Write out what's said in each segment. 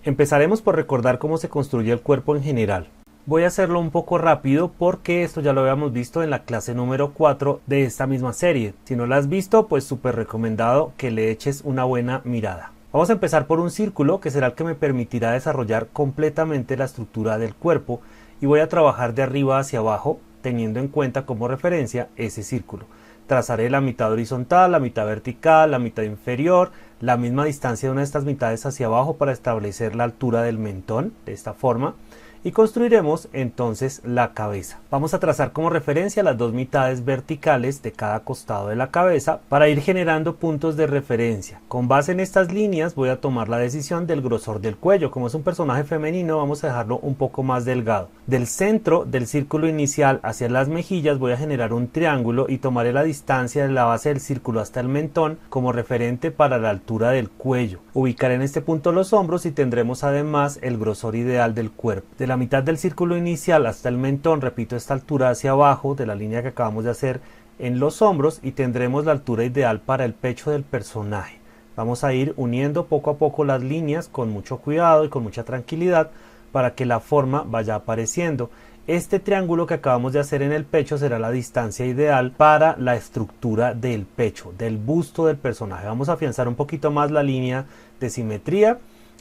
Empezaremos por recordar cómo se construye el cuerpo en general. Voy a hacerlo un poco rápido porque esto ya lo habíamos visto en la clase número 4 de esta misma serie. Si no la has visto, pues súper recomendado que le eches una buena mirada. Vamos a empezar por un círculo que será el que me permitirá desarrollar completamente la estructura del cuerpo y voy a trabajar de arriba hacia abajo teniendo en cuenta como referencia ese círculo. Trazaré la mitad horizontal, la mitad vertical, la mitad inferior, la misma distancia de una de estas mitades hacia abajo para establecer la altura del mentón de esta forma. Y construiremos entonces la cabeza. Vamos a trazar como referencia las dos mitades verticales de cada costado de la cabeza para ir generando puntos de referencia. Con base en estas líneas voy a tomar la decisión del grosor del cuello. Como es un personaje femenino, vamos a dejarlo un poco más delgado. Del centro del círculo inicial hacia las mejillas voy a generar un triángulo y tomaré la distancia de la base del círculo hasta el mentón como referente para la altura del cuello. Ubicaré en este punto los hombros y tendremos además el grosor ideal del cuerpo. De la mitad del círculo inicial hasta el mentón, repito esta altura hacia abajo de la línea que acabamos de hacer en los hombros y tendremos la altura ideal para el pecho del personaje. Vamos a ir uniendo poco a poco las líneas con mucho cuidado y con mucha tranquilidad para que la forma vaya apareciendo. Este triángulo que acabamos de hacer en el pecho será la distancia ideal para la estructura del pecho, del busto del personaje. Vamos a afianzar un poquito más la línea de simetría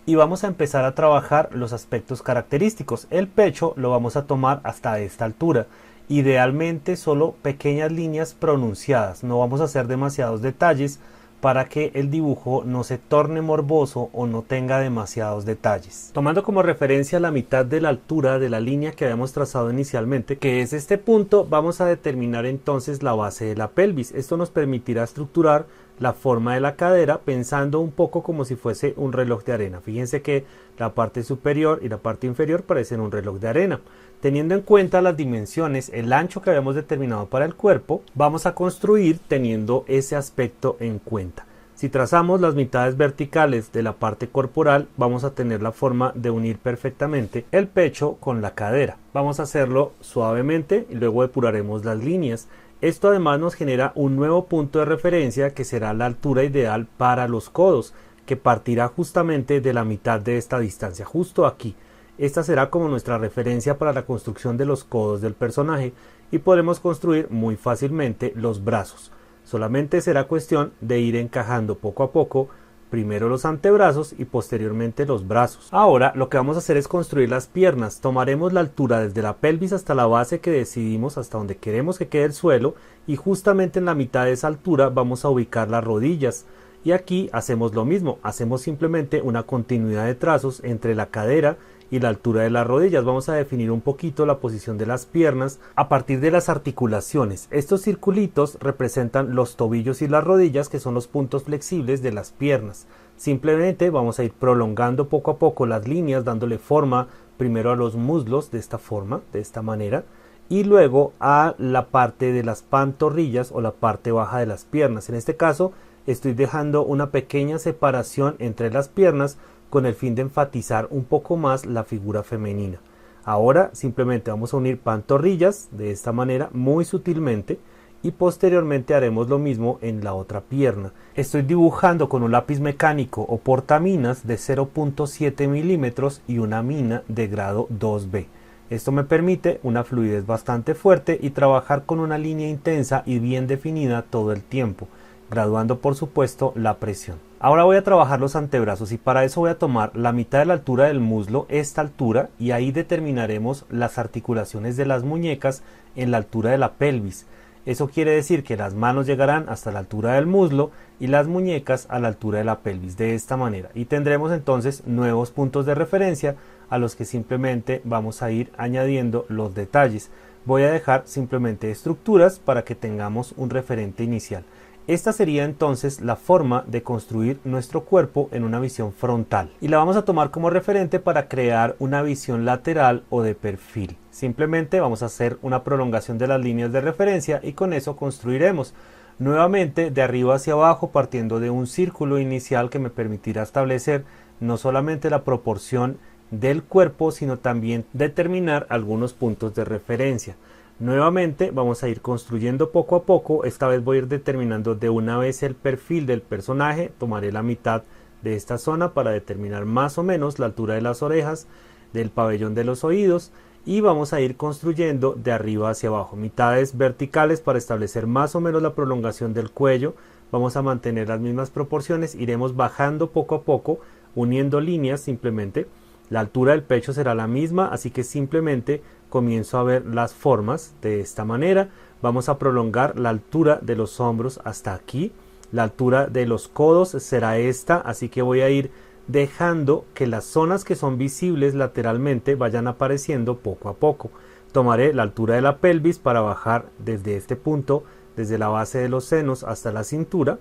y vamos a empezar a trabajar los aspectos característicos. El pecho lo vamos a tomar hasta esta altura, idealmente solo pequeñas líneas pronunciadas, no vamos a hacer demasiados detalles para que el dibujo no se torne morboso o no tenga demasiados detalles. Tomando como referencia la mitad de la altura de la línea que habíamos trazado inicialmente, que es este punto, vamos a determinar entonces la base de la pelvis. Esto nos permitirá estructurar la forma de la cadera pensando un poco como si fuese un reloj de arena. Fíjense que la parte superior y la parte inferior parecen un reloj de arena. Teniendo en cuenta las dimensiones, el ancho que habíamos determinado para el cuerpo, vamos a construir teniendo ese aspecto en cuenta. Si trazamos las mitades verticales de la parte corporal, vamos a tener la forma de unir perfectamente el pecho con la cadera. Vamos a hacerlo suavemente y luego depuraremos las líneas. Esto además nos genera un nuevo punto de referencia que será la altura ideal para los codos, que partirá justamente de la mitad de esta distancia, justo aquí. Esta será como nuestra referencia para la construcción de los codos del personaje y podremos construir muy fácilmente los brazos. Solamente será cuestión de ir encajando poco a poco primero los antebrazos y posteriormente los brazos. Ahora lo que vamos a hacer es construir las piernas. Tomaremos la altura desde la pelvis hasta la base que decidimos, hasta donde queremos que quede el suelo, y justamente en la mitad de esa altura vamos a ubicar las rodillas. Y aquí hacemos lo mismo, hacemos simplemente una continuidad de trazos entre la cadera y la altura de las rodillas. Vamos a definir un poquito la posición de las piernas a partir de las articulaciones. Estos circulitos representan los tobillos y las rodillas, que son los puntos flexibles de las piernas. Simplemente vamos a ir prolongando poco a poco las líneas, dándole forma primero a los muslos de esta forma, de esta manera, y luego a la parte de las pantorrillas o la parte baja de las piernas. En este caso estoy dejando una pequeña separación entre las piernas con el fin de enfatizar un poco más la figura femenina. Ahora simplemente vamos a unir pantorrillas de esta manera muy sutilmente y posteriormente haremos lo mismo en la otra pierna. Estoy dibujando con un lápiz mecánico o portaminas de 0.7 milímetros y una mina de grado 2B. Esto me permite una fluidez bastante fuerte y trabajar con una línea intensa y bien definida todo el tiempo, graduando por supuesto la presión. Ahora voy a trabajar los antebrazos y para eso voy a tomar la mitad de la altura del muslo, esta altura, y ahí determinaremos las articulaciones de las muñecas en la altura de la pelvis. Eso quiere decir que las manos llegarán hasta la altura del muslo y las muñecas a la altura de la pelvis, de esta manera. Y tendremos entonces nuevos puntos de referencia a los que simplemente vamos a ir añadiendo los detalles. Voy a dejar simplemente estructuras para que tengamos un referente inicial. Esta sería entonces la forma de construir nuestro cuerpo en una visión frontal y la vamos a tomar como referente para crear una visión lateral o de perfil. Simplemente vamos a hacer una prolongación de las líneas de referencia y con eso construiremos nuevamente de arriba hacia abajo partiendo de un círculo inicial que me permitirá establecer no solamente la proporción del cuerpo sino también determinar algunos puntos de referencia. Nuevamente vamos a ir construyendo poco a poco. Esta vez voy a ir determinando de una vez el perfil del personaje. Tomaré la mitad de esta zona para determinar más o menos la altura de las orejas, del pabellón de los oídos, y vamos a ir construyendo de arriba hacia abajo, mitades verticales para establecer más o menos la prolongación del cuello. Vamos a mantener las mismas proporciones, iremos bajando poco a poco, uniendo líneas simplemente. La altura del pecho será la misma, así que simplemente comienzo a ver las formas de esta manera. Vamos a prolongar la altura de los hombros hasta aquí. La altura de los codos será esta, así que voy a ir dejando que las zonas que son visibles lateralmente vayan apareciendo poco a poco. Tomaré la altura de la pelvis para bajar desde este punto, desde la base de los senos hasta la cintura,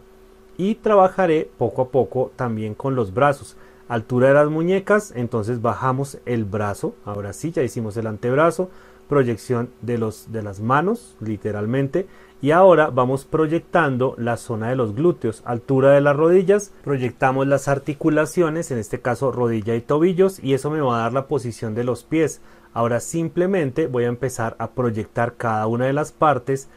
y trabajaré poco a poco también con los brazos. Altura de las muñecas, entonces bajamos el brazo, ahora sí, ya hicimos el antebrazo, proyección de las manos, literalmente, y ahora vamos proyectando la zona de los glúteos, altura de las rodillas, proyectamos las articulaciones, en este caso rodilla y tobillos, y eso me va a dar la posición de los pies. Ahora simplemente voy a empezar a proyectar cada una de las partes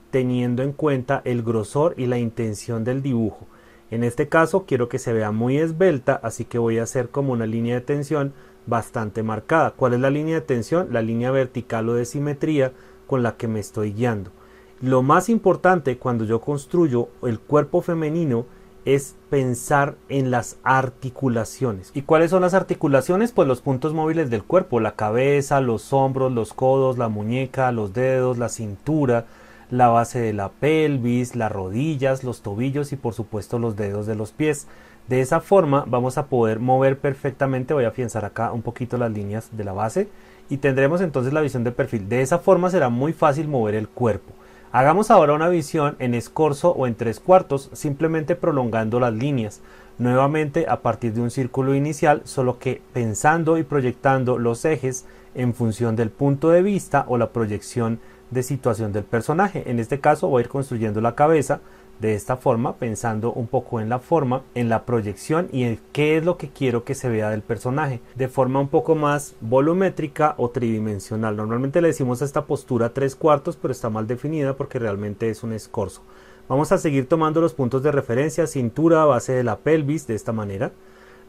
teniendo en cuenta el grosor y la intención del dibujo. En este caso quiero que se vea muy esbelta, así que voy a hacer como una línea de tensión bastante marcada. ¿Cuál es la línea de tensión? La línea vertical o de simetría con la que me estoy guiando. Lo más importante cuando yo construyo el cuerpo femenino es pensar en las articulaciones. ¿Y cuáles son las articulaciones? Pues los puntos móviles del cuerpo, la cabeza, los hombros, los codos, la muñeca, los dedos, la cintura, la base de la pelvis, las rodillas, los tobillos y por supuesto los dedos de los pies. De esa forma vamos a poder mover perfectamente. Voy a afianzar acá un poquito las líneas de la base y tendremos entonces la visión de perfil. De esa forma será muy fácil mover el cuerpo. Hagamos ahora una visión en escorzo o en 3/4, simplemente prolongando las líneas. Nuevamente a partir de un círculo inicial, solo que pensando y proyectando los ejes en función del punto de vista o la proyección de situación del personaje. En este caso voy a ir construyendo la cabeza de esta forma, pensando un poco en la forma, en la proyección y en qué es lo que quiero que se vea del personaje, de forma un poco más volumétrica o tridimensional. Normalmente le decimos a esta postura 3/4, pero está mal definida porque realmente es un escorzo. Vamos a seguir tomando los puntos de referencia, cintura, base de la pelvis, de esta manera,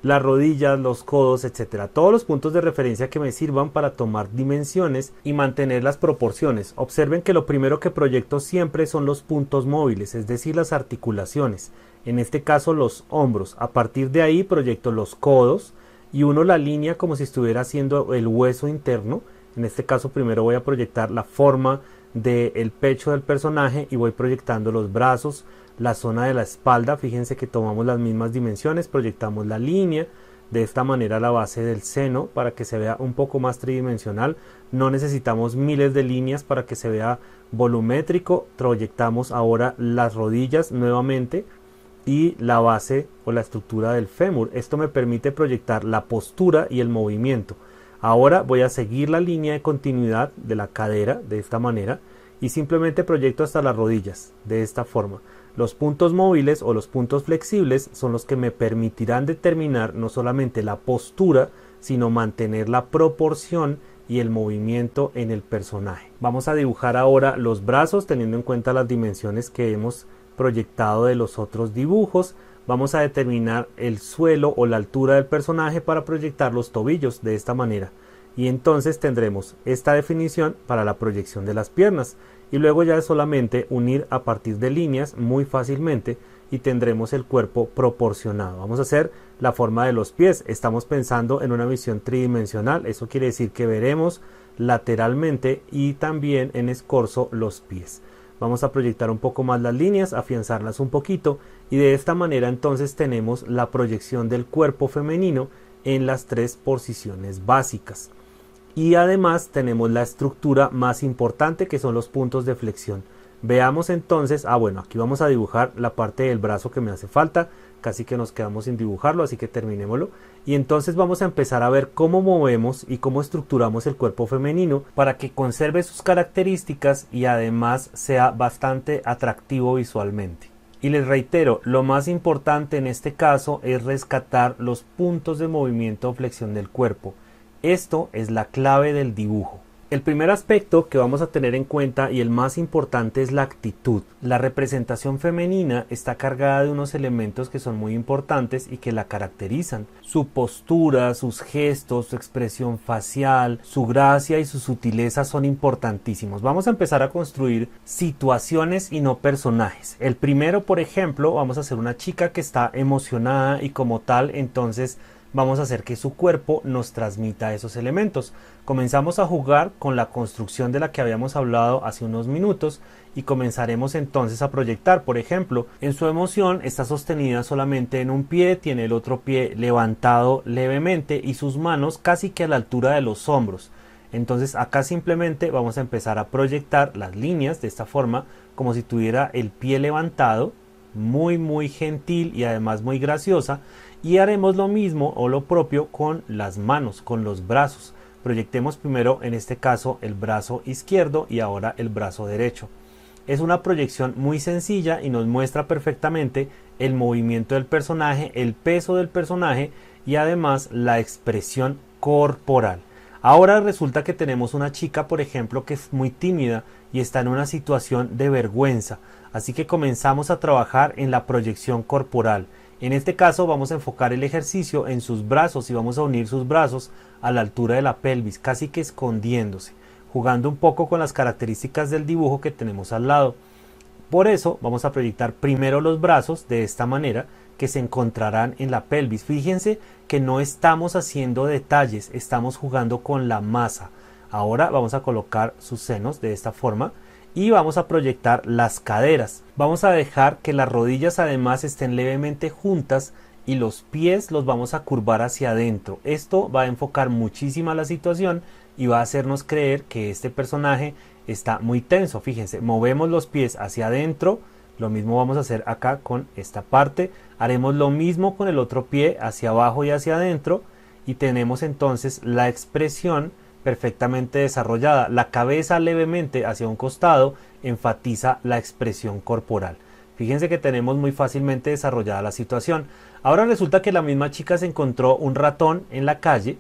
las rodillas, los codos, etcétera. Todos los puntos de referencia que me sirvan para tomar dimensiones y mantener las proporciones. Observen que lo primero que proyecto siempre son los puntos móviles, es decir, las articulaciones. En este caso los hombros. A partir de ahí proyecto los codos y uno la línea como si estuviera haciendo el hueso interno. En este caso primero voy a proyectar la forma del pecho del personaje y voy proyectando los brazos, la zona de la espalda. Fíjense que tomamos las mismas dimensiones, proyectamos la línea, de esta manera la base del seno para que se vea un poco más tridimensional. No necesitamos miles de líneas para que se vea volumétrico. Proyectamos ahora las rodillas nuevamente y la base o la estructura del fémur. Esto me permite proyectar la postura y el movimiento. Ahora voy a seguir la línea de continuidad de la cadera de esta manera y simplemente proyecto hasta las rodillas de esta forma. Los puntos móviles o los puntos flexibles son los que me permitirán determinar no solamente la postura, sino mantener la proporción y el movimiento en el personaje. Vamos a dibujar ahora los brazos teniendo en cuenta las dimensiones que hemos proyectado de los otros dibujos. Vamos a determinar el suelo o la altura del personaje para proyectar los tobillos de esta manera. Y entonces tendremos esta definición para la proyección de las piernas. Y luego ya es solamente unir a partir de líneas muy fácilmente y tendremos el cuerpo proporcionado. Vamos a hacer la forma de los pies. Estamos pensando en una visión tridimensional. Eso quiere decir que veremos lateralmente y también en escorzo los pies. Vamos a proyectar un poco más las líneas, afianzarlas un poquito y de esta manera entonces tenemos la proyección del cuerpo femenino en las 3 posiciones básicas. Y además tenemos la estructura más importante que son los puntos de flexión. Veamos entonces, bueno, aquí vamos a dibujar la parte del brazo que me hace falta, casi que nos quedamos sin dibujarlo, así que terminémoslo. Y entonces vamos a empezar a ver cómo movemos y cómo estructuramos el cuerpo femenino para que conserve sus características y además sea bastante atractivo visualmente. Y les reitero, lo más importante en este caso es rescatar los puntos de movimiento o flexión del cuerpo. Esto es la clave del dibujo. El primer aspecto que vamos a tener en cuenta y el más importante es la actitud. La representación femenina está cargada de unos elementos que son muy importantes y que la caracterizan. Su postura, sus gestos, su expresión facial, su gracia y su sutileza son importantísimos. Vamos a empezar a construir situaciones y no personajes. El primero, por ejemplo, vamos a hacer una chica que está emocionada y como tal, entonces vamos a hacer que su cuerpo nos transmita esos elementos. Comenzamos a jugar con la construcción de la que habíamos hablado hace unos minutos y comenzaremos entonces a proyectar. Por ejemplo, en su emoción está sostenida solamente en un pie, tiene el otro pie levantado levemente y sus manos casi que a la altura de los hombros. Entonces acá simplemente vamos a empezar a proyectar las líneas de esta forma, como si tuviera el pie levantado, muy gentil y además muy graciosa. Y haremos lo mismo o lo propio con las manos, con los brazos. Proyectemos primero en este caso el brazo izquierdo y ahora el brazo derecho. Es una proyección muy sencilla y nos muestra perfectamente el movimiento del personaje, el peso del personaje y además la expresión corporal. Ahora resulta que tenemos una chica, por ejemplo, que es muy tímida y está en una situación de vergüenza. Así que comenzamos a trabajar en la proyección corporal. En este caso vamos a enfocar el ejercicio en sus brazos y vamos a unir sus brazos a la altura de la pelvis, casi que escondiéndose, jugando un poco con las características del dibujo que tenemos al lado. Por eso vamos a proyectar primero los brazos de esta manera que se encontrarán en la pelvis. Fíjense que no estamos haciendo detalles, estamos jugando con la masa. Ahora vamos a colocar sus senos de esta forma y vamos a proyectar las caderas. Vamos a dejar que las rodillas además estén levemente juntas y los pies los vamos a curvar hacia adentro. Esto va a enfocar muchísimo la situación y va a hacernos creer que este personaje está muy tenso. Fíjense, movemos los pies hacia adentro, lo mismo vamos a hacer acá con esta parte, haremos lo mismo con el otro pie hacia abajo y hacia adentro y tenemos entonces la expresión perfectamente desarrollada. La cabeza levemente hacia un costado enfatiza la expresión corporal. Fíjense que tenemos muy fácilmente desarrollada la situación. Ahora resulta que la misma chica se encontró un ratón en la calle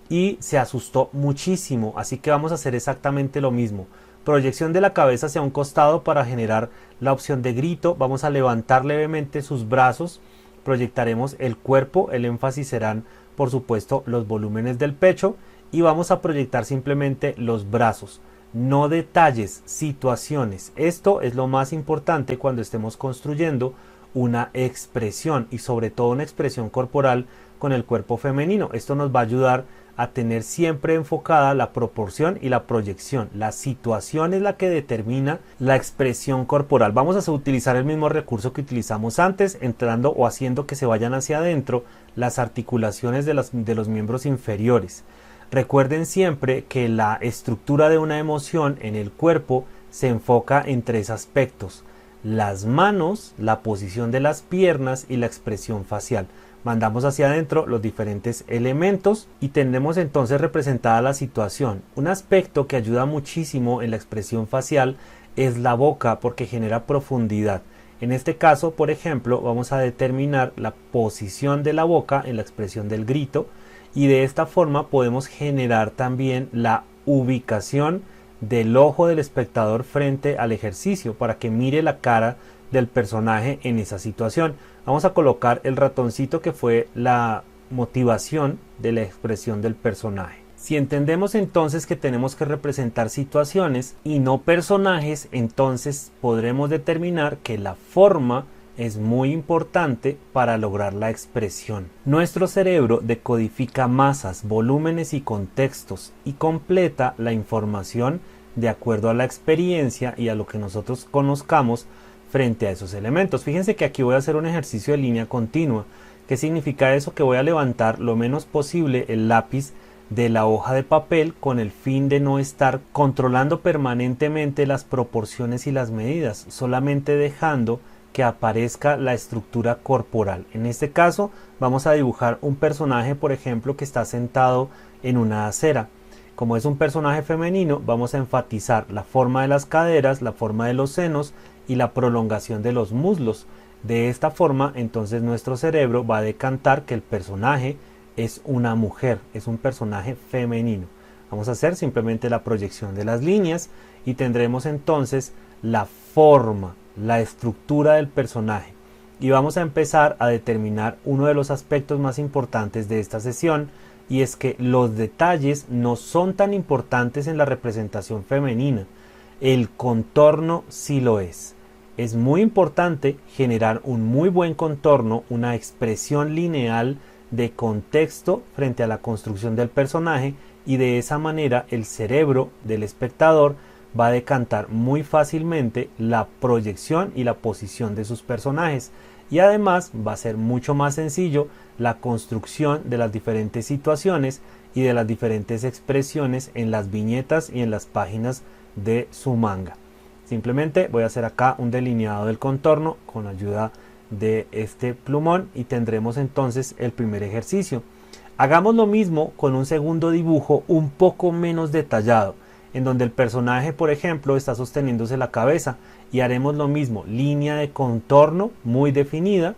y se asustó muchísimo, así que vamos a hacer exactamente lo mismo. Proyección de la cabeza hacia un costado para generar la opción de grito. Vamos a levantar levemente sus brazos, proyectaremos el cuerpo, el énfasis serán por supuesto los volúmenes del pecho y vamos a proyectar simplemente los brazos, no detalles, situaciones. Esto es lo más importante cuando estemos construyendo una expresión y sobre todo una expresión corporal con el cuerpo femenino. Esto nos va a ayudar a tener siempre enfocada la proporción y la proyección. La situación es la que determina la expresión corporal. Vamos a utilizar el mismo recurso que utilizamos antes, entrando o haciendo que se vayan hacia adentro las articulaciones de los miembros inferiores. Recuerden siempre que la estructura de una emoción en el cuerpo se enfoca en tres aspectos: las manos, la posición de las piernas y la expresión facial. Mandamos hacia adentro los diferentes elementos y tenemos entonces representada la situación. Un aspecto que ayuda muchísimo en la expresión facial es la boca porque genera profundidad. En este caso, por ejemplo, vamos a determinar la posición de la boca en la expresión del grito y de esta forma podemos generar también la ubicación del ojo del espectador frente al ejercicio para que mire la cara del personaje en esa situación. Vamos a colocar el ratoncito que fue la motivación de la expresión del personaje. Si entendemos entonces que tenemos que representar situaciones y no personajes, entonces podremos determinar que la forma es muy importante para lograr la expresión. Nuestro cerebro decodifica masas, volúmenes y contextos y completa la información de acuerdo a la experiencia y a lo que nosotros conozcamos frente a esos elementos. Fíjense que aquí voy a hacer un ejercicio de línea continua. ¿Qué significa eso? Que voy a levantar lo menos posible el lápiz de la hoja de papel con el fin de no estar controlando permanentemente las proporciones y las medidas, solamente dejando que aparezca la estructura corporal. En este caso vamos a dibujar un personaje, por ejemplo, que está sentado en una acera. Como es un personaje femenino, vamos a enfatizar la forma de las caderas, la forma de los senos y la prolongación de los muslos. De esta forma, entonces nuestro cerebro va a decantar que el personaje es una mujer, es un personaje femenino. Vamos a hacer simplemente la proyección de las líneas y tendremos entonces la forma, la estructura del personaje. Y vamos a empezar a determinar uno de los aspectos más importantes de esta sesión, y es que los detalles no son tan importantes en la representación femenina. El contorno sí lo es. Es muy importante generar un muy buen contorno, una expresión lineal de contexto frente a la construcción del personaje, y de esa manera el cerebro del espectador va a decantar muy fácilmente la proyección y la posición de sus personajes, y además va a ser mucho más sencillo la construcción de las diferentes situaciones y de las diferentes expresiones en las viñetas y en las páginas de su manga. Simplemente voy a hacer acá un delineado del contorno con ayuda de este plumón y tendremos entonces el primer ejercicio. Hagamos lo mismo con un segundo dibujo un poco menos detallado, en donde el personaje, por ejemplo, está sosteniéndose la cabeza, y haremos lo mismo, línea de contorno muy definida,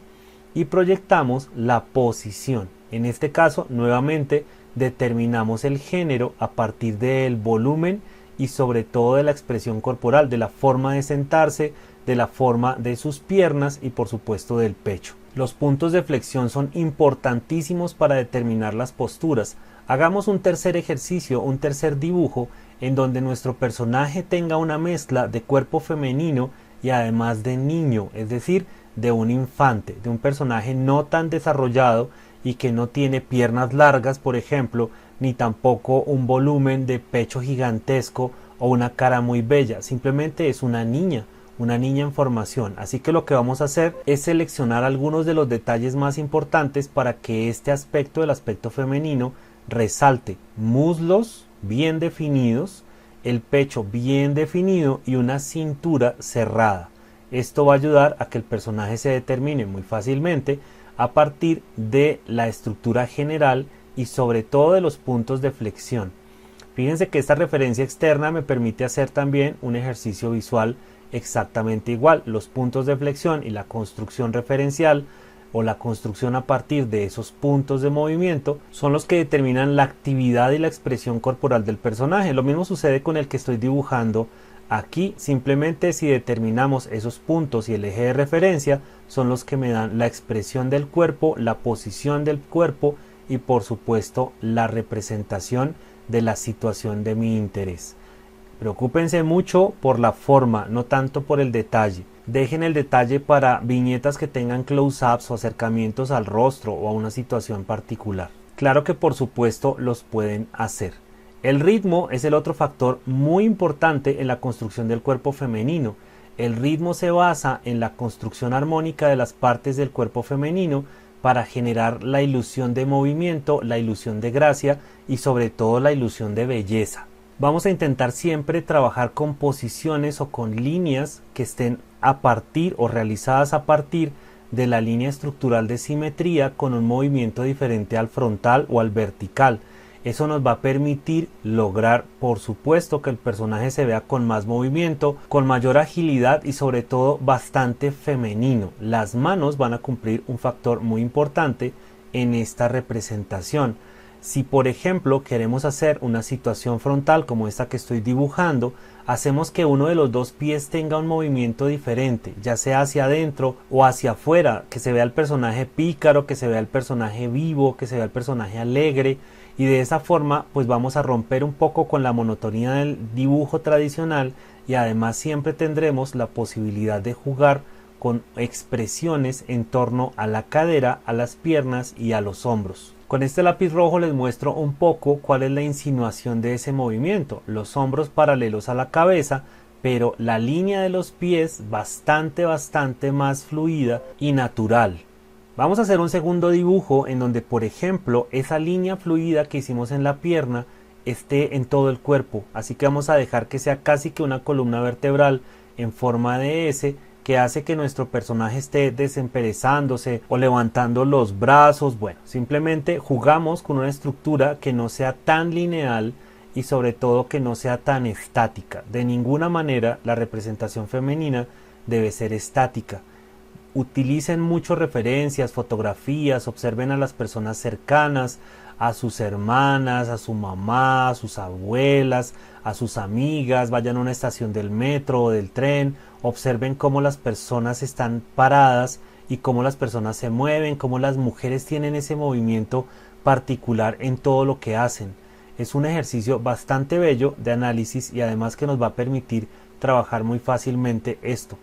y proyectamos la posición. En este caso, nuevamente, determinamos el género a partir del volumen y sobre todo de la expresión corporal, de la forma de sentarse, de la forma de sus piernas y por supuesto del pecho. Los puntos de flexión son importantísimos para determinar las posturas. Hagamos un tercer ejercicio, un tercer dibujo, en donde nuestro personaje tenga una mezcla de cuerpo femenino y además de niño, es decir, de un infante, de un personaje no tan desarrollado y que no tiene piernas largas, por ejemplo, ni tampoco un volumen de pecho gigantesco o una cara muy bella. Simplemente es una niña en formación. Así que lo que vamos a hacer es seleccionar algunos de los detalles más importantes para que este aspecto, el aspecto femenino, resalte. Muslos bien definidos, el pecho bien definido y una cintura cerrada. Esto va a ayudar a que el personaje se determine muy fácilmente a partir de la estructura general y sobre todo de los puntos de flexión. Fíjense que esta referencia externa me permite hacer también un ejercicio visual exactamente igual. Los puntos de flexión y la construcción referencial o la construcción a partir de esos puntos de movimiento son los que determinan la actividad y la expresión corporal del personaje. Lo mismo sucede con el que estoy dibujando aquí. Simplemente si determinamos esos puntos y el eje de referencia son los que me dan la expresión del cuerpo, la posición del cuerpo y por supuesto la representación de la situación de mi interés. Preocúpense mucho por la forma, no tanto por el detalle. Dejen el detalle para viñetas que tengan close-ups o acercamientos al rostro o a una situación particular. Claro que por supuesto los pueden hacer. El ritmo es el otro factor muy importante en la construcción del cuerpo femenino. El ritmo se basa en la construcción armónica de las partes del cuerpo femenino para generar la ilusión de movimiento, la ilusión de gracia y sobre todo la ilusión de belleza. Vamos a intentar siempre trabajar con posiciones o con líneas que estén a partir o realizadas a partir de la línea estructural de simetría con un movimiento diferente al frontal o al vertical. Eso nos va a permitir lograr, por supuesto, que el personaje se vea con más movimiento, con mayor agilidad y sobre todo bastante femenino. Las manos van a cumplir un factor muy importante en esta representación. Si por ejemplo queremos hacer una situación frontal como esta que estoy dibujando, hacemos que uno de los dos pies tenga un movimiento diferente, ya sea hacia adentro o hacia afuera, que se vea el personaje pícaro, que se vea el personaje vivo, que se vea el personaje alegre, y de esa forma pues vamos a romper un poco con la monotonía del dibujo tradicional y además siempre tendremos la posibilidad de jugar con expresiones en torno a la cadera, a las piernas y a los hombros. Con este lápiz rojo les muestro un poco cuál es la insinuación de ese movimiento. Los hombros paralelos a la cabeza, pero la línea de los pies bastante más fluida y natural. Vamos a hacer un segundo dibujo en donde, por ejemplo, esa línea fluida que hicimos en la pierna esté en todo el cuerpo. Así que vamos a dejar que sea casi que una columna vertebral en forma de S, que hace que nuestro personaje esté desemperezándose o levantando los brazos. Bueno, simplemente jugamos con una estructura que no sea tan lineal y sobre todo que no sea tan estática. De ninguna manera la representación femenina debe ser estática. Utilicen mucho referencias, fotografías, observen a las personas cercanas, a sus hermanas, a su mamá, a sus abuelas, a sus amigas, vayan a una estación del metro o del tren, observen cómo las personas están paradas y cómo las personas se mueven, cómo las mujeres tienen ese movimiento particular en todo lo que hacen. Es un ejercicio bastante bello de análisis y además que nos va a permitir trabajar muy fácilmente esto.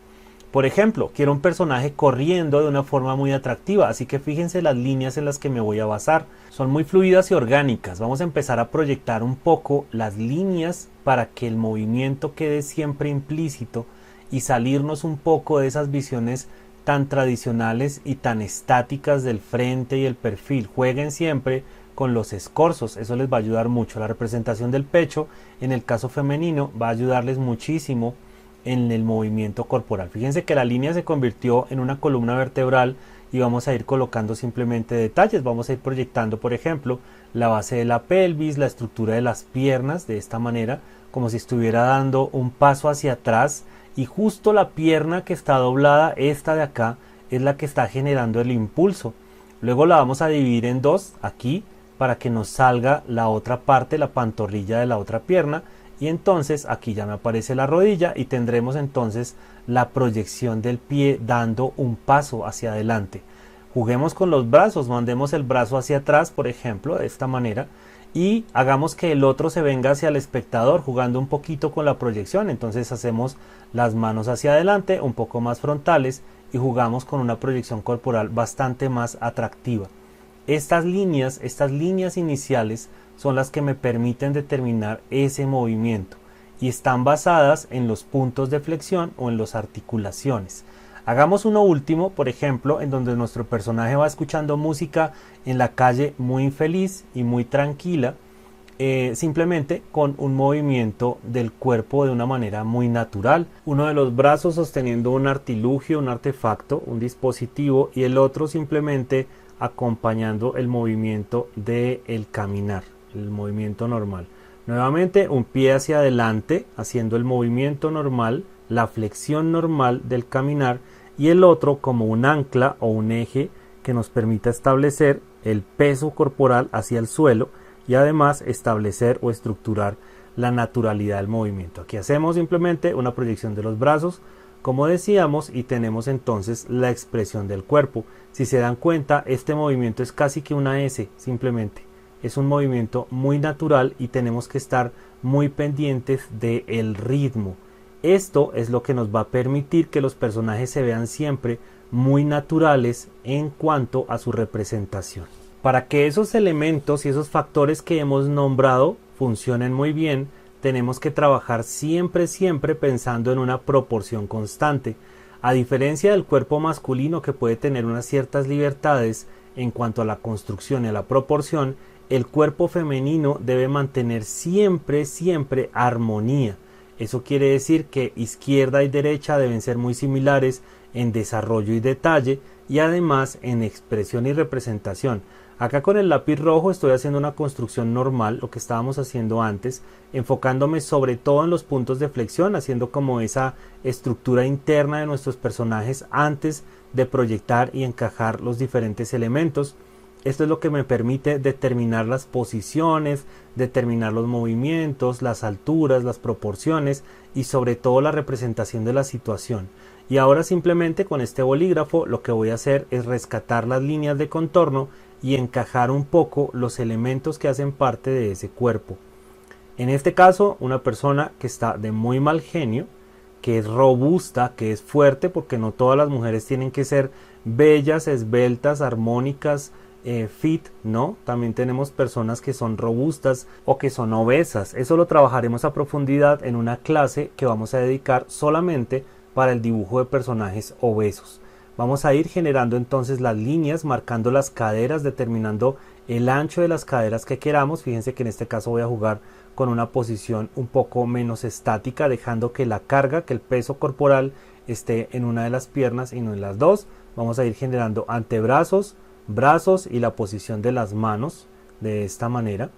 Por ejemplo, quiero un personaje corriendo de una forma muy atractiva, así que fíjense las líneas en las que me voy a basar. Son muy fluidas y orgánicas. Vamos a empezar a proyectar un poco las líneas para que el movimiento quede siempre implícito y salirnos un poco de esas visiones tan tradicionales y tan estáticas del frente y el perfil. Jueguen siempre con los escorzos, eso les va a ayudar mucho. La representación del pecho, en el caso femenino, va a ayudarles muchísimo en el movimiento corporal. Fíjense que la línea se convirtió en una columna vertebral y vamos a ir colocando simplemente detalles. Vamos a ir proyectando, por ejemplo, la base de la pelvis, la estructura de las piernas de esta manera, como si estuviera dando un paso hacia atrás, y justo la pierna que está doblada, esta de acá, es la que está generando el impulso. Luego la vamos a dividir en dos aquí para que nos salga la otra parte, la pantorrilla de la otra pierna, y entonces aquí ya me aparece la rodilla y tendremos entonces la proyección del pie dando un paso hacia adelante. Juguemos con los brazos, mandemos el brazo hacia atrás, por ejemplo, de esta manera, y hagamos que el otro se venga hacia el espectador, jugando un poquito con la proyección. Entonces hacemos las manos hacia adelante, un poco más frontales, y jugamos con una proyección corporal bastante más atractiva. Estas líneas iniciales son las que me permiten determinar ese movimiento y están basadas en los puntos de flexión o en las articulaciones. Hagamos uno último, por ejemplo, en donde nuestro personaje va escuchando música en la calle muy feliz y muy tranquila, simplemente con un movimiento del cuerpo de una manera muy natural. Uno de los brazos sosteniendo un artilugio, un artefacto, un dispositivo, y el otro simplemente acompañando el movimiento del caminar, el movimiento normal. Nuevamente un pie hacia adelante haciendo el movimiento normal, la flexión normal del caminar, y el otro como un ancla o un eje que nos permita establecer el peso corporal hacia el suelo y además establecer o estructurar la naturalidad del movimiento. Aquí hacemos simplemente una proyección de los brazos, como decíamos, y tenemos entonces la expresión del cuerpo. Si se dan cuenta, este movimiento es casi que una S, simplemente. Es un movimiento muy natural y tenemos que estar muy pendientes del ritmo. Esto es lo que nos va a permitir que los personajes se vean siempre muy naturales en cuanto a su representación. Para que esos elementos y esos factores que hemos nombrado funcionen muy bien, tenemos que trabajar siempre pensando en una proporción constante. A diferencia del cuerpo masculino, que puede tener unas ciertas libertades en cuanto a la construcción y a la proporción, el cuerpo femenino debe mantener siempre armonía. Eso quiere decir que izquierda y derecha deben ser muy similares en desarrollo y detalle, y además en expresión y representación. Acá con el lápiz rojo estoy haciendo una construcción normal, lo que estábamos haciendo antes, enfocándome sobre todo en los puntos de flexión, haciendo como esa estructura interna de nuestros personajes antes de proyectar y encajar los diferentes elementos. Esto es lo que me permite determinar las posiciones, determinar los movimientos, las alturas, las proporciones y sobre todo la representación de la situación. Y ahora simplemente con este bolígrafo lo que voy a hacer es rescatar las líneas de contorno y encajar un poco los elementos que hacen parte de ese cuerpo. En este caso, una persona que está de muy mal genio, que es robusta, que es fuerte, porque no todas las mujeres tienen que ser bellas, esbeltas, armónicas, fit, no, también tenemos personas que son robustas o que son obesas. Eso lo trabajaremos a profundidad en una clase que vamos a dedicar solamente para el dibujo de personajes obesos. Vamos a ir generando entonces las líneas, marcando las caderas, determinando el ancho de las caderas que queramos. Fíjense que en este caso voy a jugar con una posición un poco menos estática, dejando que la carga, que el peso corporal esté en una de las piernas y no en las dos. Vamos a ir generando antebrazos, brazos y la posición de las manos de esta manera.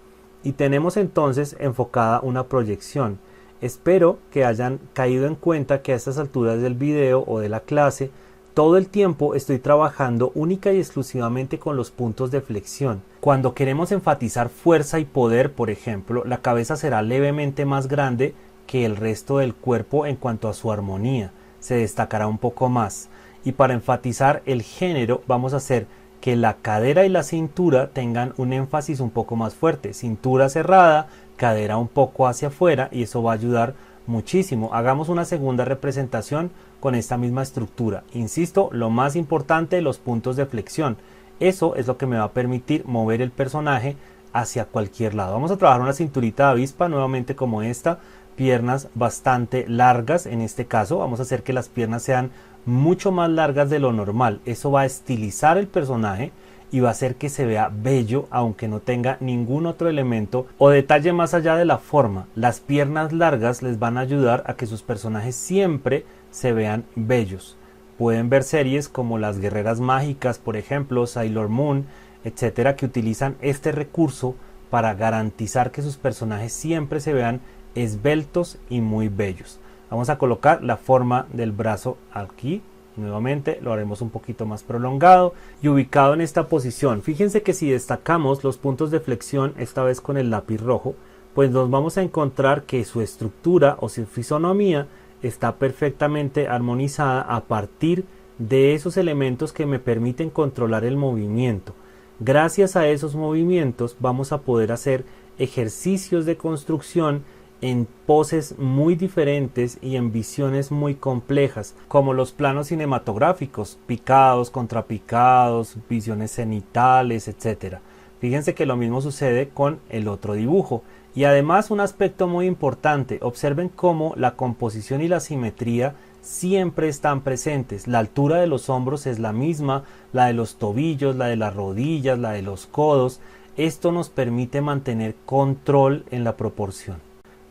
Y tenemos entonces enfocada una proyección. Espero que hayan caído en cuenta que a estas alturas del video o de la clase todo el tiempo estoy trabajando única y exclusivamente con los puntos de flexión. Cuando queremos enfatizar fuerza y poder, por ejemplo, la cabeza será levemente más grande que el resto del cuerpo en cuanto a su armonía, se destacará un poco más. Y para enfatizar el género vamos a hacer que la cadera y la cintura tengan un énfasis un poco más fuerte, cintura cerrada, cadera un poco hacia afuera, y eso va a ayudar muchísimo. Hagamos una segunda representación con esta misma estructura. Insisto, lo más importante, los puntos de flexión. Eso es lo que me va a permitir mover el personaje hacia cualquier lado. Vamos a trabajar una cinturita de avispa nuevamente como esta, piernas bastante largas. En este caso vamos a hacer que las piernas sean mucho más largas de lo normal. Eso va a estilizar el personaje y va a hacer que se vea bello, aunque no tenga ningún otro elemento o detalle más allá de la forma. Las piernas largas les van a ayudar a que sus personajes siempre se vean bellos. Pueden ver series como Las Guerreras Mágicas, por ejemplo, Sailor Moon, etcétera, que utilizan este recurso para garantizar que sus personajes siempre se vean esbeltos y muy bellos. Vamos a colocar la forma del brazo aquí. Nuevamente lo haremos un poquito más prolongado y ubicado en esta posición. Fíjense que si destacamos los puntos de flexión, esta vez con el lápiz rojo, pues nos vamos a encontrar que su estructura o su fisonomía está perfectamente armonizada a partir de esos elementos que me permiten controlar el movimiento. Gracias a esos movimientos vamos a poder hacer ejercicios de construcción en poses muy diferentes y en visiones muy complejas, como los planos cinematográficos, picados, contrapicados, visiones cenitales, etc. Fíjense que lo mismo sucede con el otro dibujo. Y además un aspecto muy importante, observen cómo la composición y la simetría siempre están presentes. La altura de los hombros es la misma, la de los tobillos, la de las rodillas, la de los codos. Esto nos permite mantener control en la proporción.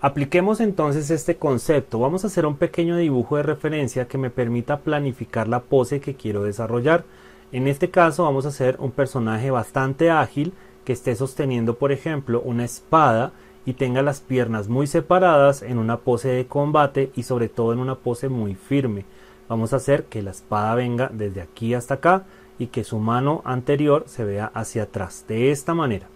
Apliquemos entonces este concepto. Vamos a hacer un pequeño dibujo de referencia que me permita planificar la pose que quiero desarrollar. En este caso vamos a hacer un personaje bastante ágil que esté sosteniendo, por ejemplo, una espada y tenga las piernas muy separadas en una pose de combate y sobre todo en una pose muy firme. Vamos a hacer que la espada venga desde aquí hasta acá y que su mano anterior se vea hacia atrás. De esta manera.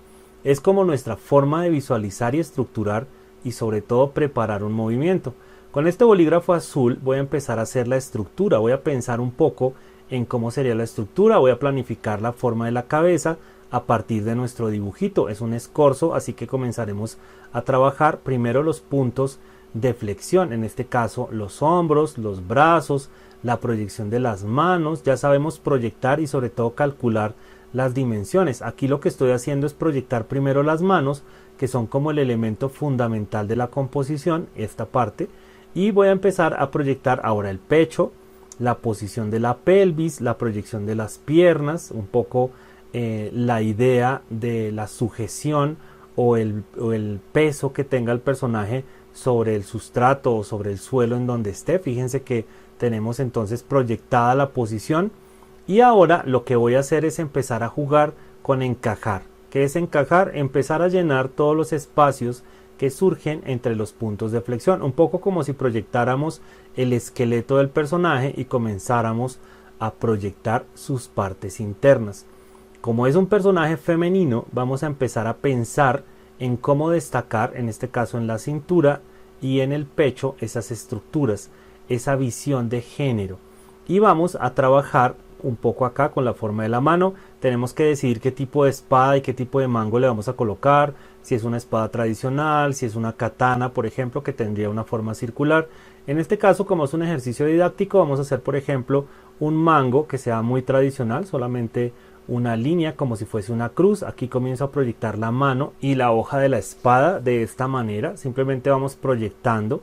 Es como nuestra forma de visualizar y estructurar y sobre todo preparar un movimiento. Con este bolígrafo azul voy a empezar a hacer la estructura, voy a pensar un poco en cómo sería la estructura, voy a planificar la forma de la cabeza a partir de nuestro dibujito. Es un escorzo, así que comenzaremos a trabajar primero los puntos de flexión, en este caso los hombros, los brazos, la proyección de las manos. Ya sabemos proyectar y sobre todo calcular las dimensiones. Aquí lo que estoy haciendo es proyectar primero las manos, que son como el elemento fundamental de la composición, esta parte, y voy a empezar a proyectar ahora el pecho, la posición de la pelvis, la proyección de las piernas, un poco la idea de la sujeción o el peso que tenga el personaje sobre el sustrato o sobre el suelo en donde esté. Fíjense que tenemos entonces proyectada la posición y ahora lo que voy a hacer es empezar a jugar con encajar. ¿Qué es encajar? Empezar a llenar todos los espacios que surgen entre los puntos de flexión, un poco como si proyectáramos el esqueleto del personaje y comenzáramos a proyectar sus partes internas. Como es un personaje femenino, vamos a empezar a pensar en cómo destacar, en este caso en la cintura y en el pecho, esas estructuras, esa visión de género. Y vamos a trabajar un poco acá con la forma de la mano. Tenemos que decidir qué tipo de espada y qué tipo de mango le vamos a colocar, si es una espada tradicional, si es una katana, por ejemplo, que tendría una forma circular. En este caso, como es un ejercicio didáctico, vamos a hacer, por ejemplo, un mango que sea muy tradicional, solamente una línea como si fuese una cruz. Aquí comienzo a proyectar la mano y la hoja de la espada de esta manera. Simplemente vamos proyectando.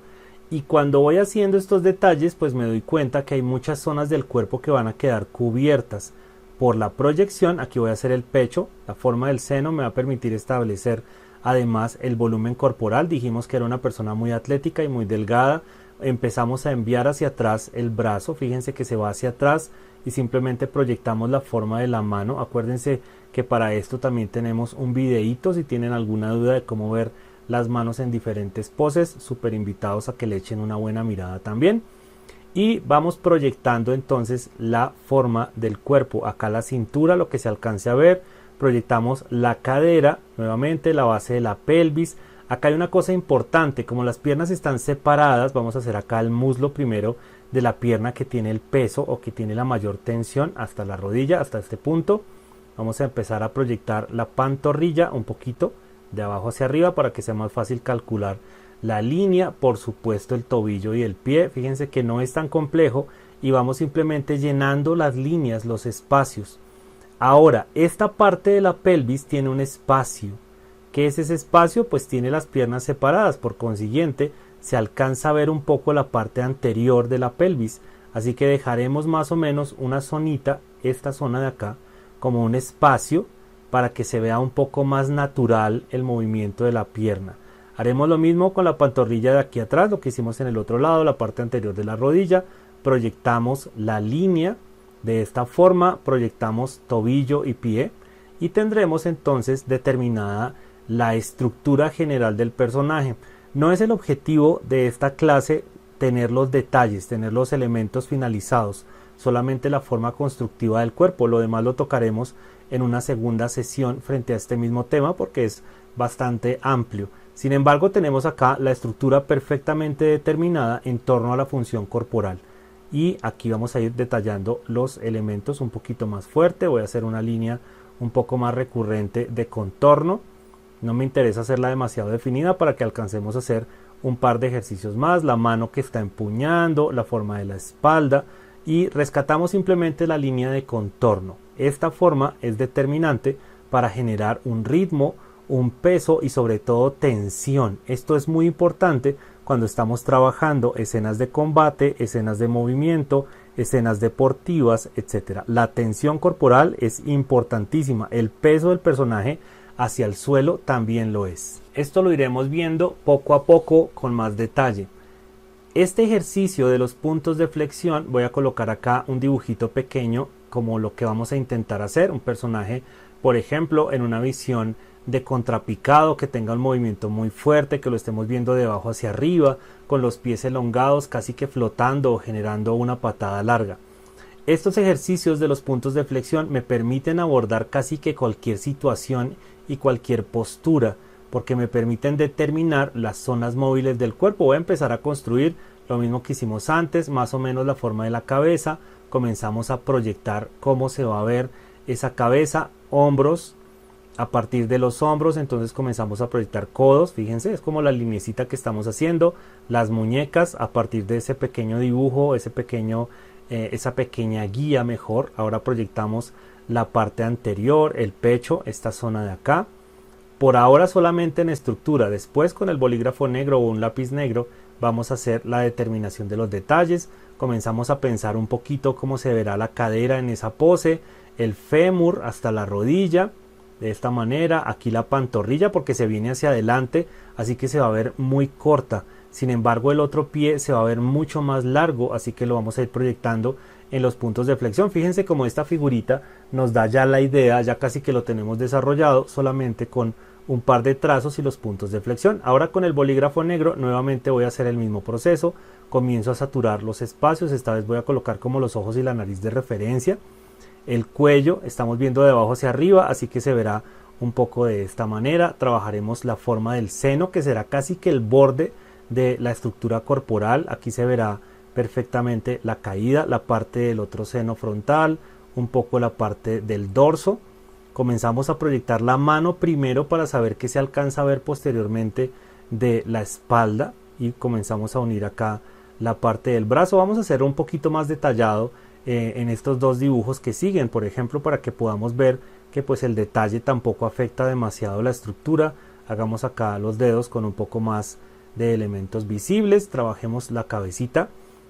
Y cuando voy haciendo estos detalles, pues me doy cuenta que hay muchas zonas del cuerpo que van a quedar cubiertas por la proyección. Aquí voy a hacer el pecho, la forma del seno me va a permitir establecer además el volumen corporal. Dijimos que era una persona muy atlética y muy delgada. Empezamos a enviar hacia atrás el brazo, fíjense que se va hacia atrás y simplemente proyectamos la forma de la mano. Acuérdense que para esto también tenemos un videíto, si tienen alguna duda de cómo ver las manos en diferentes poses, súper invitados a que le echen una buena mirada también. y vamos proyectando entonces la forma del cuerpo. Acá la cintura, lo que se alcance a ver, proyectamos la cadera, nuevamente la base de la pelvis. Acá hay una cosa importante, como las piernas están separadas, vamos a hacer acá el muslo primero de la pierna que tiene el peso o que tiene la mayor tensión hasta la rodilla, hasta este punto. Vamos a empezar a proyectar la pantorrilla un poquito de abajo hacia arriba para que sea más fácil calcular la línea, por supuesto el tobillo y el pie. Fíjense que no es tan complejo y vamos simplemente llenando las líneas, los espacios. Ahora, esta parte de la pelvis tiene un espacio. ¿Qué es ese espacio? Pues tiene las piernas separadas, por consiguiente se alcanza a ver un poco la parte anterior de la pelvis, así que dejaremos más o menos una zonita, esta zona de acá, como un espacio para que se vea un poco más natural el movimiento de la pierna. Haremos lo mismo con la pantorrilla de aquí atrás, lo que hicimos en el otro lado, la parte anterior de la rodilla, proyectamos la línea de esta forma, proyectamos tobillo y pie y tendremos entonces determinada la estructura general del personaje. No es el objetivo de esta clase tener los detalles, tener los elementos finalizados, solamente la forma constructiva del cuerpo. Lo demás lo tocaremos en una segunda sesión frente a este mismo tema porque es bastante amplio. Sin embargo, tenemos acá la estructura perfectamente determinada en torno a la función corporal. Y aquí vamos a ir detallando los elementos un poquito más fuerte. Voy a hacer una línea un poco más recurrente de contorno. No me interesa hacerla demasiado definida para que alcancemos a hacer un par de ejercicios más. La mano que está empuñando, la forma de la espalda y rescatamos simplemente la línea de contorno. Esta forma es determinante para generar un ritmo, un peso y sobre todo tensión. Esto es muy importante cuando estamos trabajando escenas de combate, escenas de movimiento, escenas deportivas, etc. La tensión corporal es importantísima. El peso del personaje hacia el suelo también lo es. Esto lo iremos viendo poco a poco con más detalle. Este ejercicio de los puntos de flexión, voy a colocar acá un dibujito pequeño como lo que vamos a intentar hacer. Un personaje, por ejemplo, en una visión de contrapicado, que tenga un movimiento muy fuerte, que lo estemos viendo de abajo hacia arriba, con los pies elongados, casi que flotando o generando una patada larga. Estos ejercicios de los puntos de flexión me permiten abordar casi que cualquier situación y cualquier postura, porque me permiten determinar las zonas móviles del cuerpo. Voy a empezar a construir lo mismo que hicimos antes, más o menos la forma de la cabeza. Comenzamos a proyectar cómo se va a ver esa cabeza, hombros. A partir de los hombros entonces comenzamos a proyectar codos, fíjense, es como la linecita que estamos haciendo, las muñecas a partir de ese pequeño dibujo, esa pequeña guía mejor. Ahora proyectamos la parte anterior, el pecho, esta zona de acá. Por ahora solamente en estructura, después con el bolígrafo negro o un lápiz negro vamos a hacer la determinación de los detalles. Comenzamos a pensar un poquito cómo se verá la cadera en esa pose, el fémur hasta la rodilla. De esta manera, aquí la pantorrilla porque se viene hacia adelante, así que se va a ver muy corta. Sin embargo, el otro pie se va a ver mucho más largo, así que lo vamos a ir proyectando en los puntos de flexión. Fíjense cómo esta figurita nos da ya la idea, ya casi que lo tenemos desarrollado solamente con un par de trazos y los puntos de flexión. Ahora con el bolígrafo negro nuevamente voy a hacer el mismo proceso. Comienzo a saturar los espacios, esta vez voy a colocar como los ojos y la nariz de referencia. El cuello estamos viendo de abajo hacia arriba, así que se verá un poco de esta manera. Trabajaremos la forma del seno, que será casi que el borde de la estructura corporal. Aquí se verá perfectamente la caída, la parte del otro seno frontal, un poco la parte del dorso. Comenzamos a proyectar la mano primero para saber qué se alcanza a ver posteriormente de la espalda y comenzamos a unir acá la parte del brazo. Vamos a hacer un poquito más detallado en estos dos dibujos que siguen, por ejemplo, para que podamos ver que pues el detalle tampoco afecta demasiado la estructura. Hagamos acá los dedos con un poco más de elementos visibles, trabajemos la cabecita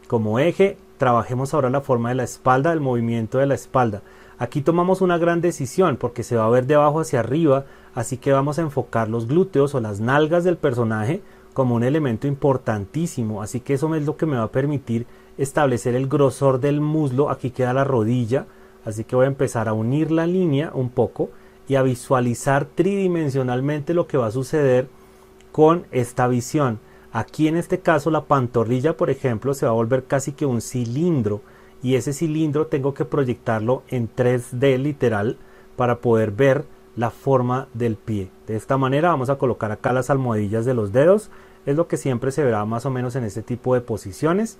como eje, trabajemos ahora la forma de la espalda, el movimiento de la espalda. Aquí tomamos una gran decisión porque se va a ver de abajo hacia arriba, así que vamos a enfocar los glúteos o las nalgas del personaje como un elemento importantísimo, así que eso es lo que me va a permitir establecer el grosor del muslo. Aquí queda la rodilla, así que voy a empezar a unir la línea un poco y a visualizar tridimensionalmente lo que va a suceder con esta visión. Aquí en este caso la pantorrilla, por ejemplo, se va a volver casi que un cilindro, y ese cilindro tengo que proyectarlo en 3D literal para poder ver la forma del pie. De esta manera vamos a colocar acá las almohadillas de los dedos, es lo que siempre se verá más o menos en este tipo de posiciones.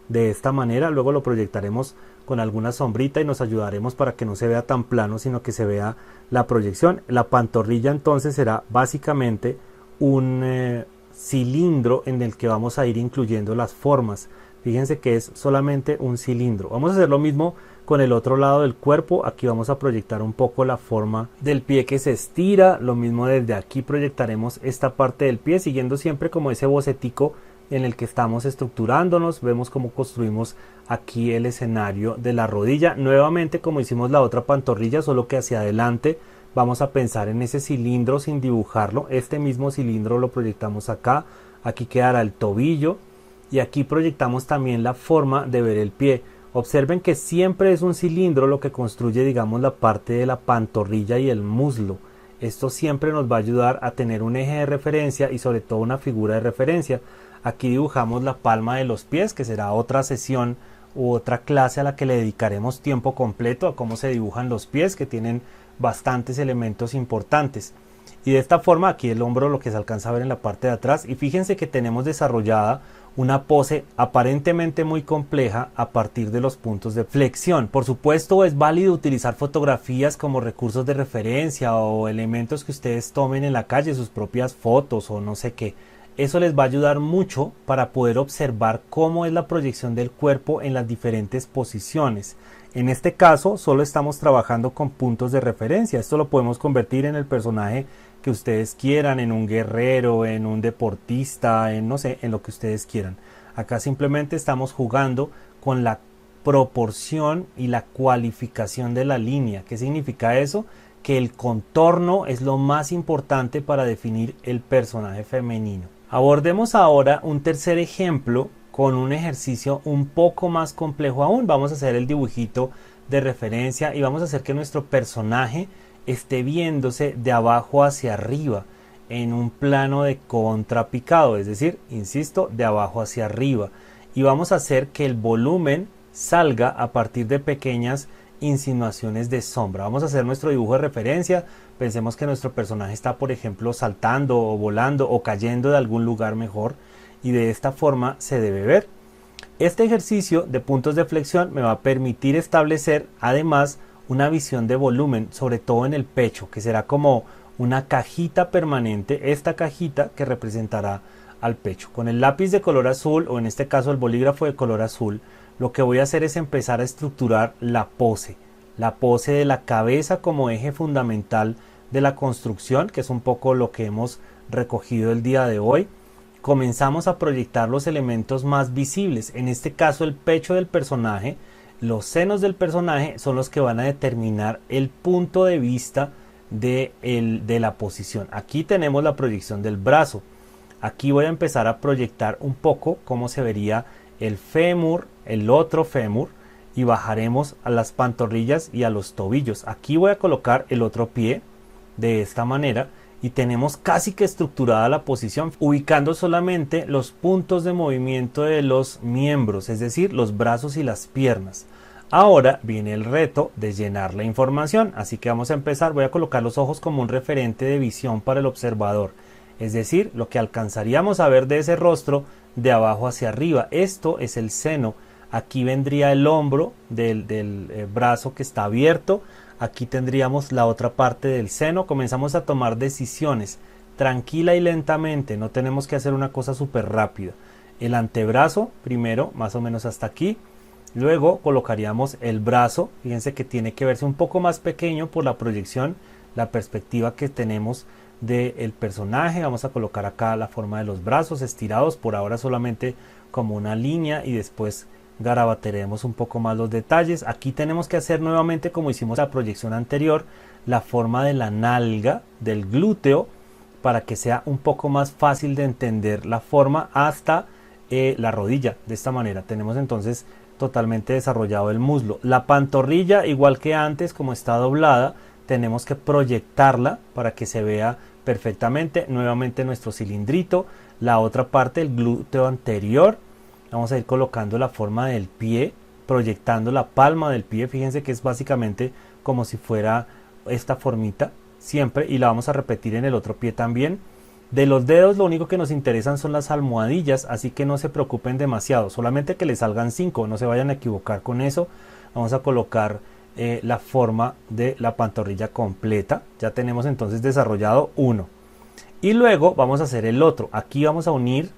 De esta manera luego lo proyectaremos con alguna sombrita y nos ayudaremos para que no se vea tan plano, sino que se vea la proyección. La pantorrilla entonces será básicamente un cilindro en el que vamos a ir incluyendo las formas. Fíjense que es solamente un cilindro. Vamos a hacer lo mismo con el otro lado del cuerpo. Aquí vamos a proyectar un poco la forma del pie que se estira. Lo mismo desde aquí proyectaremos esta parte del pie, siguiendo siempre como ese bocetico en el que estamos estructurándonos. Vemos cómo construimos aquí el escenario de la rodilla. Nuevamente, como hicimos la otra pantorrilla, solo que hacia adelante, vamos a pensar en ese cilindro sin dibujarlo. Este mismo cilindro lo proyectamos acá. Aquí quedará el tobillo. Y aquí proyectamos también la forma de ver el pie. Observen que siempre es un cilindro lo que construye, digamos, la parte de la pantorrilla y el muslo. Esto siempre nos va a ayudar a tener un eje de referencia y sobre todo una figura de referencia. Aquí dibujamos la palma de los pies, que será otra sesión u otra clase a la que le dedicaremos tiempo completo a cómo se dibujan los pies, que tienen bastantes elementos importantes. Y de esta forma aquí el hombro, lo que se alcanza a ver en la parte de atrás, y fíjense que tenemos desarrollada una pose aparentemente muy compleja a partir de los puntos de flexión. Por supuesto, es válido utilizar fotografías como recursos de referencia o elementos que ustedes tomen en la calle, sus propias fotos o no sé qué. Eso les va a ayudar mucho para poder observar cómo es la proyección del cuerpo en las diferentes posiciones. En este caso solo estamos trabajando con puntos de referencia. Esto lo podemos convertir en el personaje que ustedes quieran, en un guerrero, en un deportista, en no sé, en lo que ustedes quieran. Acá simplemente estamos jugando con la proporción y la cualificación de la línea. ¿Qué significa eso? Que el contorno es lo más importante para definir el personaje femenino. Abordemos ahora un tercer ejemplo con un ejercicio un poco más complejo aún. Vamos a hacer el dibujito de referencia y vamos a hacer que nuestro personaje esté viéndose de abajo hacia arriba en un plano de contrapicado, es decir, insisto, de abajo hacia arriba, y vamos a hacer que el volumen salga a partir de pequeñas insinuaciones de sombra. Vamos a hacer nuestro dibujo de referencia. Pensemos que nuestro personaje está, por ejemplo, saltando o volando o cayendo de algún lugar mejor, y de esta forma se debe ver. Este ejercicio de puntos de flexión me va a permitir establecer además una visión de volumen, sobre todo en el pecho, que será como una cajita permanente, esta cajita que representará al pecho. Con el lápiz de color azul, o en este caso el bolígrafo de color azul, lo que voy a hacer es empezar a estructurar la pose de la cabeza como eje fundamental de la construcción, que es un poco lo que hemos recogido el día de hoy. Comenzamos a proyectar los elementos más visibles, en este caso el pecho del personaje. Los senos del personaje son los que van a determinar el punto de vista de la posición. Aquí tenemos la proyección del brazo. Aquí voy a empezar a proyectar un poco cómo se vería el fémur, el otro fémur, y bajaremos a las pantorrillas y a los tobillos. Aquí voy a colocar el otro pie de esta manera y tenemos casi que estructurada la posición, ubicando solamente los puntos de movimiento de los miembros, es decir, los brazos y las piernas. Ahora viene el reto de llenar la información, así que vamos a empezar. Voy a colocar los ojos como un referente de visión para el observador, es decir, lo que alcanzaríamos a ver de ese rostro de abajo hacia arriba. Esto es el seno. Aquí vendría el hombro del brazo que está abierto. Aquí tendríamos la otra parte del seno. Comenzamos a tomar decisiones tranquila y lentamente, no tenemos que hacer una cosa súper rápida. El antebrazo primero, más o menos hasta aquí. Luego colocaríamos el brazo, fíjense que tiene que verse un poco más pequeño por la proyección, la perspectiva que tenemos del personaje. Vamos a colocar acá la forma de los brazos estirados, por ahora solamente como una línea, y después garabatearemos un poco más los detalles. Aquí tenemos que hacer nuevamente, como hicimos la proyección anterior, la forma de la nalga, del glúteo, para que sea un poco más fácil de entender la forma hasta la rodilla. De esta manera tenemos entonces totalmente desarrollado el muslo. La pantorrilla, igual que antes, como está doblada, tenemos que proyectarla para que se vea perfectamente. Nuevamente nuestro cilindrito, la otra parte, el glúteo anterior. Vamos a ir colocando la forma del pie, proyectando la palma del pie. Fíjense que es básicamente como si fuera esta formita siempre, y la vamos a repetir en el otro pie también. De los dedos lo único que nos interesan son las almohadillas, así que no se preocupen demasiado, solamente que le salgan 5, no se vayan a equivocar con eso. Vamos a colocar la forma de la pantorrilla completa. Ya tenemos entonces desarrollado uno, y luego vamos a hacer el otro. Aquí vamos a unir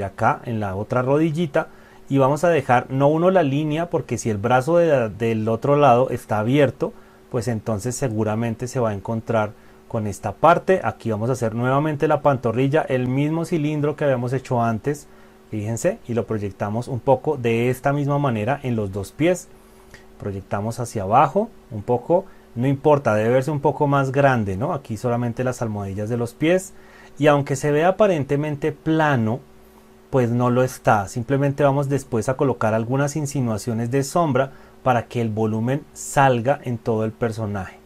acá en la otra rodillita, y vamos a dejar, no uno la línea, porque si el brazo del otro lado está abierto, pues entonces seguramente se va a encontrar con esta parte. Aquí vamos a hacer nuevamente la pantorrilla, el mismo cilindro que habíamos hecho antes, fíjense, y lo proyectamos un poco de esta misma manera en los dos pies. Proyectamos hacia abajo un poco, no importa, debe verse un poco más grande, ¿no? Aquí solamente las almohadillas de los pies, y aunque se ve aparentemente plano, pues no lo está. Simplemente vamos después a colocar algunas insinuaciones de sombra para que el volumen salga en todo el personaje.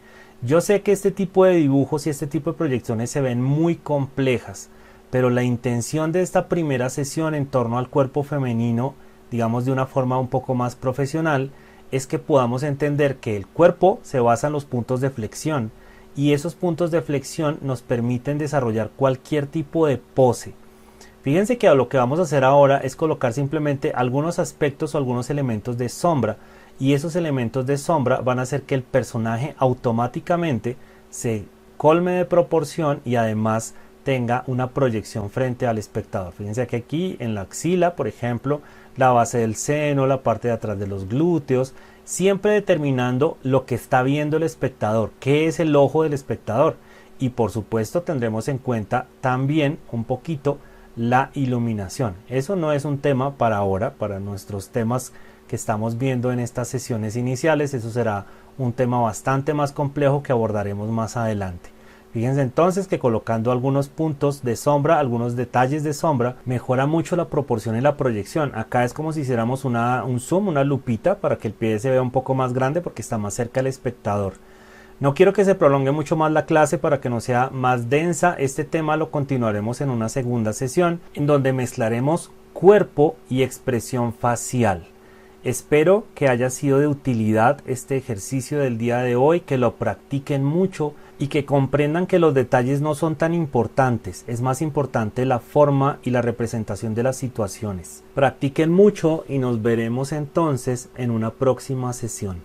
Yo sé que este tipo de dibujos y este tipo de proyecciones se ven muy complejas, pero la intención de esta primera sesión en torno al cuerpo femenino, digamos de una forma un poco más profesional, es que podamos entender que el cuerpo se basa en los puntos de flexión, y esos puntos de flexión nos permiten desarrollar cualquier tipo de pose. Fíjense que lo que vamos a hacer ahora es colocar simplemente algunos aspectos o algunos elementos de sombra, y esos elementos de sombra van a hacer que el personaje automáticamente se colme de proporción y además tenga una proyección frente al espectador. Fíjense que aquí en la axila, por ejemplo, la base del seno, la parte de atrás de los glúteos, siempre determinando lo que está viendo el espectador, qué es el ojo del espectador. Y por supuesto tendremos en cuenta también un poquito la iluminación. Eso no es un tema para ahora, para nuestros temas que estamos viendo en estas sesiones iniciales. Eso será un tema bastante más complejo que abordaremos más adelante. Fíjense entonces que colocando algunos puntos de sombra, algunos detalles de sombra, mejora mucho la proporción y la proyección. Acá es como si hiciéramos un zoom, una lupita, para que el pie se vea un poco más grande porque está más cerca del espectador. No quiero que se prolongue mucho más la clase para que no sea más densa. Este tema lo continuaremos en una segunda sesión, en donde mezclaremos cuerpo y expresión facial. Espero que haya sido de utilidad este ejercicio del día de hoy, que lo practiquen mucho y que comprendan que los detalles no son tan importantes. Es más importante la forma y la representación de las situaciones. Practiquen mucho y nos veremos entonces en una próxima sesión.